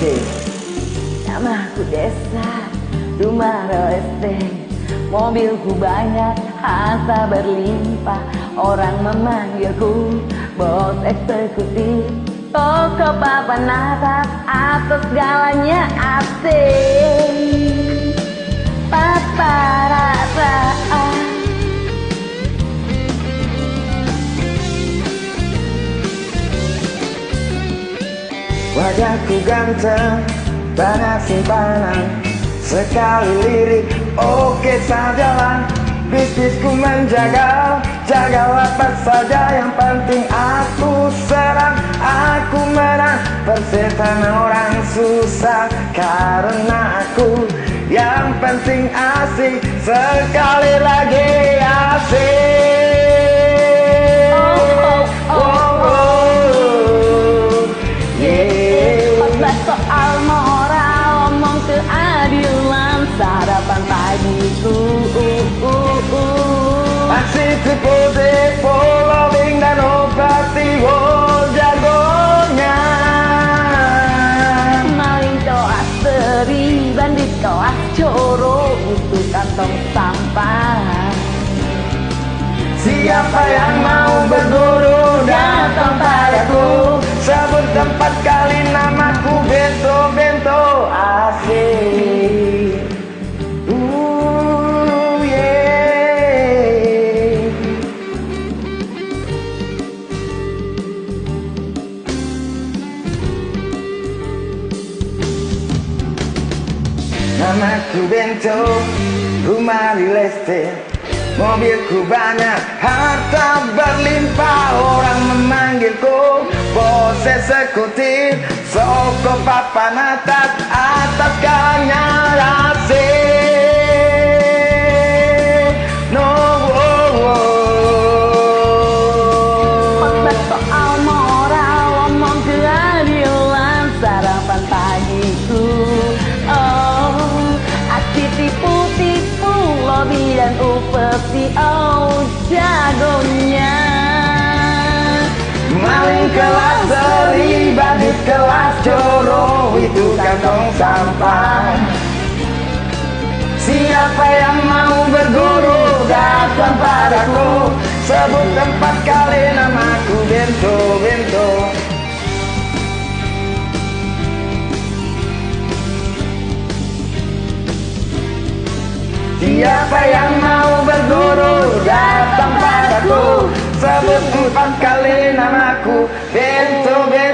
Lesti. Namaku Desa, rumah Lesti. Mobilku banyak, harta berlimpah. Orang memanggilku bos eksekutif. Toko papan atas, atas segalanya asing. Paparazzi. Wajahku ganteng, banyak simpanan. Sekali lirik, oke sajalah. Bisnisku menjaga, jaga apa saja. Yang penting aku serang, aku menang. Persetan orang susah karena aku. Yang penting asik, sekali lagi asik. Khotbah soal moral, omong keadilan, sarapan pagiku. Masih tipu-tipu, lobbying dan operasi, jagonya. Maling koas teri, bandit koas coro, itu kantong sampah. Siapa yang mau berguru datang padaku. Sebut 4 kali namaku, bento-bento asik. Yeah. Namaku bento, rumah di Lesti. Mobilku banyak, harta berlimpah. Orang memanggilku bos eksekutif. Toko papan atas, atas galanya asik. No, Khotbah soal moral, omong keadilan, sarapan pagiku. Oh, aksi tipu-tipu, lobby dan upeti, oh jagonya. maling kelas seri, bandit kelas coro, itu kantong sampah. Siapa yang mau berguru datang padaku. Sebut 4 kali namaku, bento-bento. Siapa yang mau berguru datang padaku. Sebut 4 kali namaku, bento-bento.